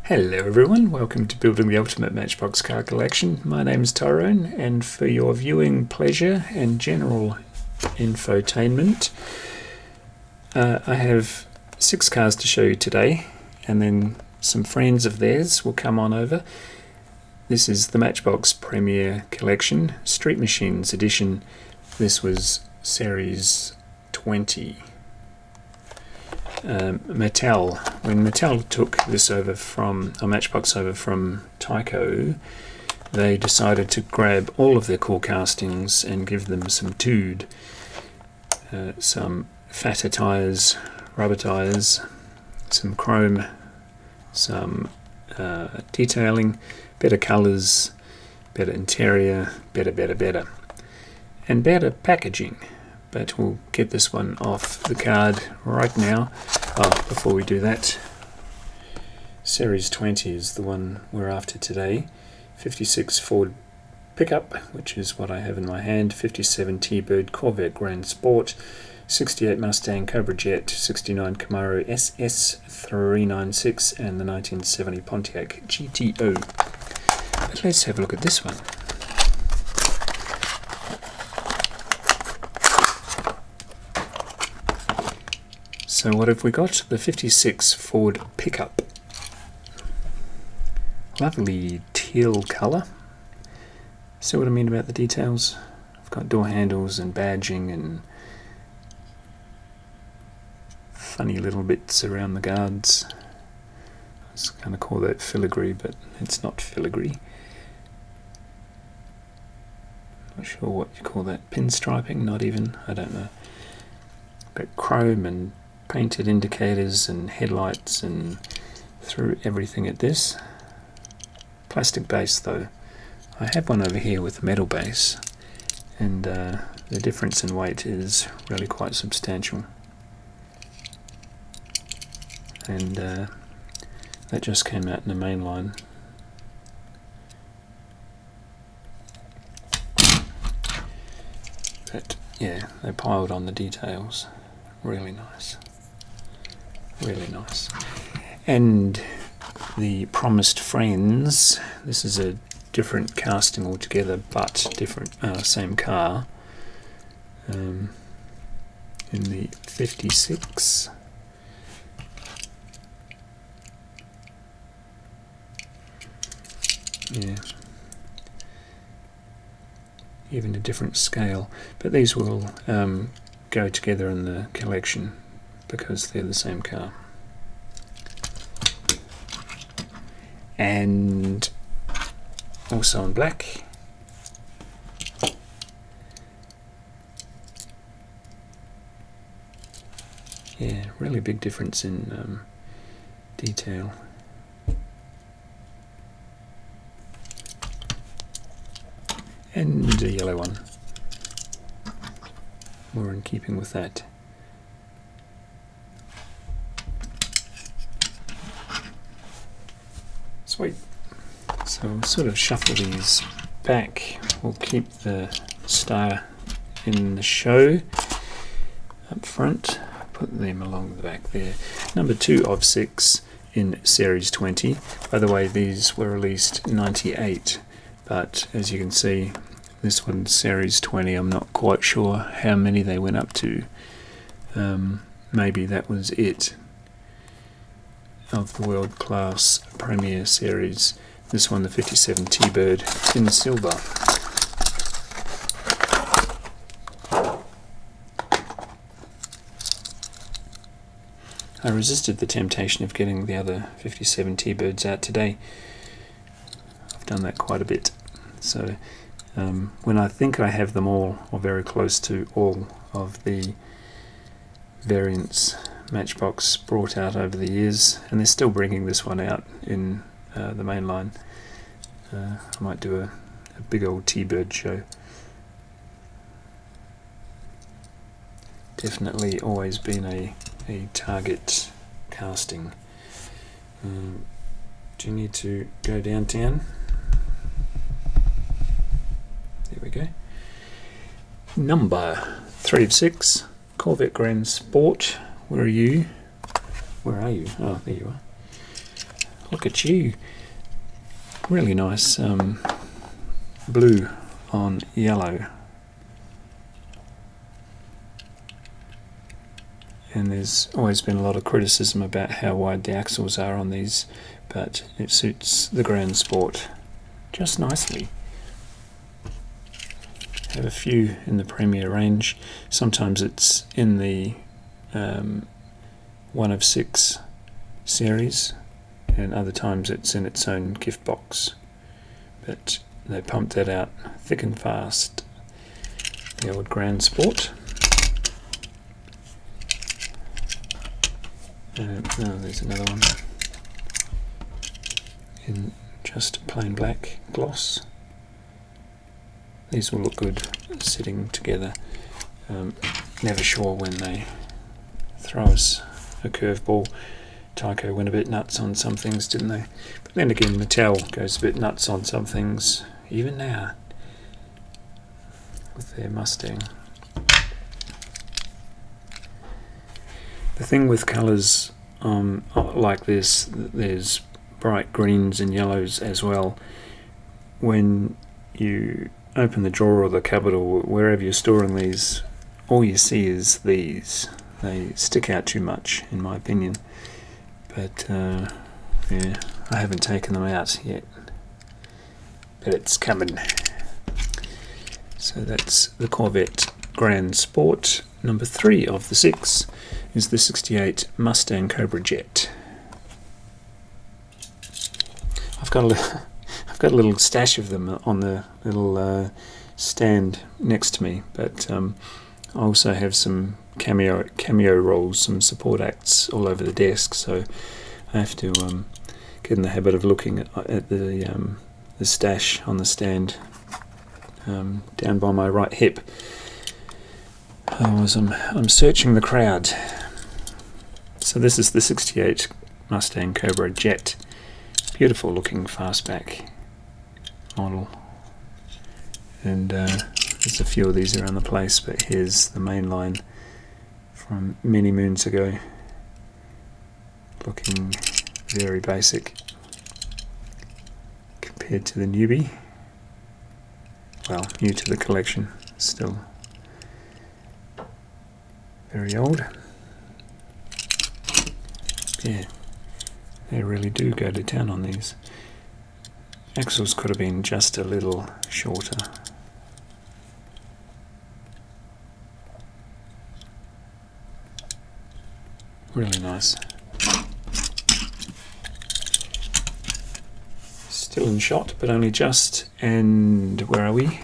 Hello everyone, welcome to Building the Ultimate Matchbox Car Collection. My name is Tyrone, and for your viewing pleasure and general infotainment, I have 6 cars to show you today, and then some friends of theirs will come on over. This is the Matchbox Premier Collection, Street Machines Edition. This was Series 20. Mattel, when Mattel took this over from a Matchbox over from Tyco, they decided to grab all of their core castings and give them some tood, some fatter tyres, rubber tyres, some chrome, some detailing, better colours, better interior, better, and better packaging. But we'll get this one off the card right now. Before we do that, Series 20 is the one we're after today. 56 Ford pickup, which is what I have in my hand. 57 T-Bird Corvette Grand Sport. 68 Mustang Cobra Jet. 69 Camaro SS396 and the 1970 Pontiac GTO. But let's have a look at this one. So what have we got? The 56 Ford pickup. Lovely teal colour. See what I mean about the details? I've got door handles and badging and funny little bits around the guards. I was going to call that filigree, but it's not filigree. Not sure what you call that. Pinstriping? Not even. I don't know. But chrome and painted indicators and headlights and through everything at this. Plastic base though. I have one over here with a metal base, and the difference in weight is really quite substantial. And that just came out in the main line. But yeah, they piled on the details. Really nice. Really nice. And the Promised Friends, this is a different casting altogether, but different, same car, in the 56. Yeah, even a different scale, but these will go together in the collection because they're the same car. And also in black. Yeah, really big difference in detail. And a yellow one. More in keeping with that. Sweet. So we'll sort of shuffle these back. We'll keep the star in the show up front. Put them along the back there. Number 2 of 6 in Series 20. By the way, these were released in 98, but as you can see, this one's Series 20. I'm not quite sure how many they went up to. Maybe that was it of the World Class Premier Series. This one, the 57 T-Bird in silver. I resisted the temptation of getting the other 57 T-Birds out today. I've done that quite a bit. So when I think I have them all, or very close to all of the variants Matchbox brought out over the years, and they're still bringing this one out in the main line. I might do a big old T-Bird show. Definitely always been a target casting. Do you need to go downtown? There we go. Number 3 of 6, Corvette Grand Sport. Where are you? Where are you? Oh, there you are. Look at you. Really nice blue on yellow. And there's always been a lot of criticism about how wide the axles are on these, but it suits the Grand Sport just nicely. Have a few in the Premier range. Sometimes it's in the 1 of 6 series, and other times it's in its own gift box. But they pumped that out thick and fast. The old Grand Sport. There's another one in just plain black gloss. These will look good sitting together. Never sure when they throw us a curveball. Tyco went a bit nuts on some things, didn't they? But then again, Mattel goes a bit nuts on some things, even now, with their Mustang. The thing with colours like this, there's bright greens and yellows as well. When you open the drawer or the cupboard or wherever you're storing these, all you see is these. They stick out too much, in my opinion. But yeah, I haven't taken them out yet, but it's coming. So that's the Corvette Grand Sport. Number 3 of the 6 is the 68 Mustang Cobra Jet. I've got a little stash of them on the little stand next to me, but I also have some cameo rolls, some support acts all over the desk, so I have to get in the habit of looking at the stash on the stand down by my right hip. Otherwise I'm searching the crowd. So this is the 68 Mustang Cobra Jet. Beautiful looking fastback model. And there's a few of these around the place, but here's the main line from many moons ago. Looking very basic compared to the newbie. Well, new to the collection, still very old. Yeah, they really do go to town on these. Axles could have been just a little shorter. Really nice. Still in shot, but only just. And where are we?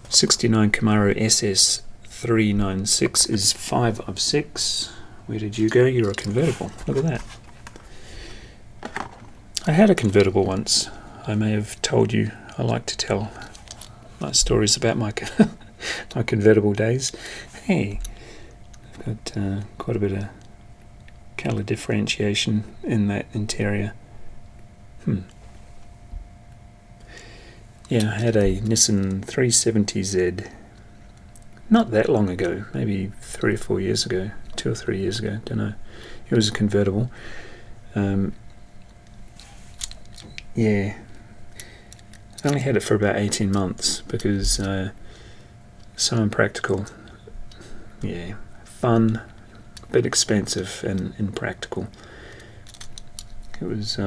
69 Camaro SS 396 is 5 of 6. Where did you go? You're a convertible. Look at that. I had a convertible once. I may have told you. I like to tell my stories about my my convertible days. Hey, I've got quite a bit of colour differentiation in that interior. Yeah, I had a Nissan 370Z not that long ago, maybe 3 or 4 years ago, 2 or 3 years ago, don't know. It was a convertible. Yeah, I only had it for about 18 months because so impractical. Yeah, fun, but expensive and impractical. It was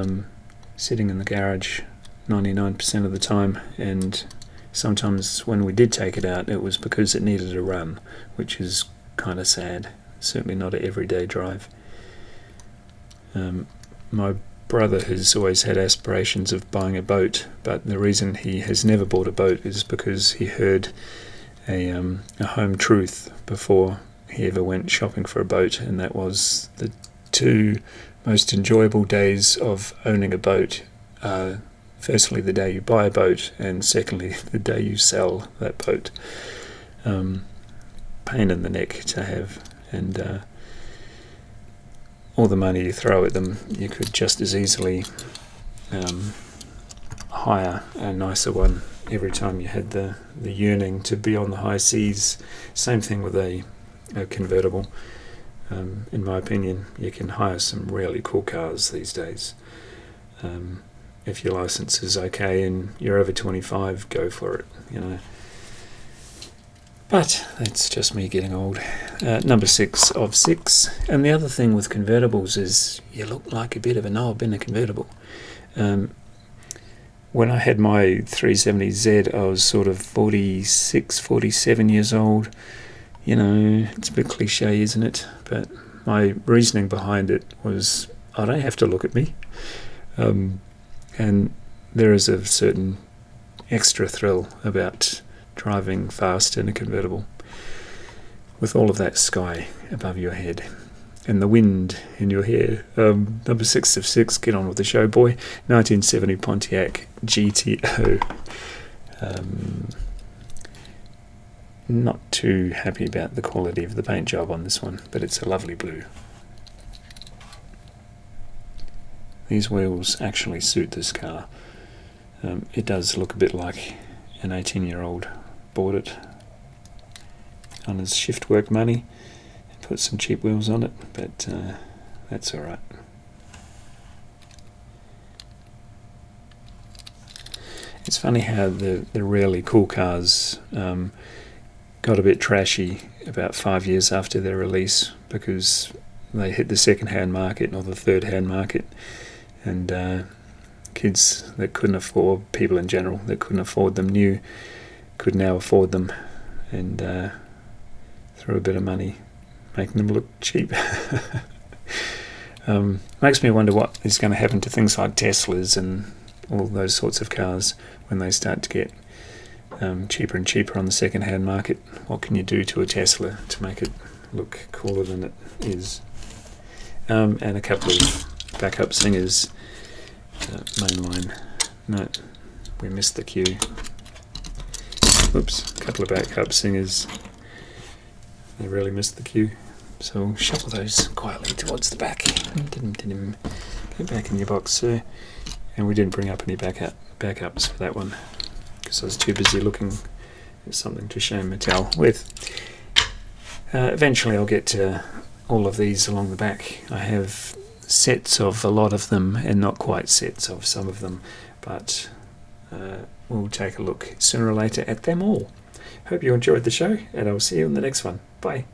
sitting in the garage 99% of the time, and sometimes when we did take it out, it was because it needed a run, which is kind of sad. Certainly not an everyday drive. My brother has always had aspirations of buying a boat, but the reason he has never bought a boat is because he heard a home truth before he ever went shopping for a boat, and that was the 2 most enjoyable days of owning a boat are firstly the day you buy a boat, and secondly the day you sell that boat. Pain in the neck to have, and all the money you throw at them, you could just as easily hire a nicer one every time you had the yearning to be on the high seas. Same thing with a convertible. In my opinion, you can hire some really cool cars these days. If your license is okay and you're over 25, go for it, you know. But that's just me getting old. Number 6 of 6. And the other thing with convertibles is you look like a bit of a knob in a convertible. When I had my 370Z, I was sort of 46, 47 years old. You know, it's a bit cliche, isn't it? But my reasoning behind it was, I don't have to look at me. And there is a certain extra thrill about driving fast in a convertible with all of that sky above your head and the wind in your hair. Number 6 of 6, get on with the show, boy. 1970 Pontiac GTO. Not too happy about the quality of the paint job on this one, but it's a lovely blue. These wheels actually suit this car. It does look a bit like an 18-year-old bought it on his shift work money and put some cheap wheels on it, but that's alright. It's funny how the really cool cars got a bit trashy about 5 years after their release, because they hit the second-hand market or the third-hand market, and kids that couldn't afford, people in general that couldn't afford them new, could now afford them, and throw a bit of money making them look cheap. Makes me wonder what is going to happen to things like Teslas and all those sorts of cars when they start to get cheaper and cheaper on the second-hand market. What can you do to a Tesla to make it look cooler than it is? And a couple of backup singers. Mainline. No, we missed the cue. Oops, a couple of backup singers. They really missed the cue. So we'll shuffle those quietly towards the back. Go back in your box, sir. And we didn't bring up any backups for that one because I was too busy looking at something to shame Mattel with. Eventually I'll get to all of these along the back. I have sets of a lot of them and not quite sets of some of them, but we'll take a look sooner or later at them all. Hope you enjoyed the show, and I'll see you in the next one. Bye.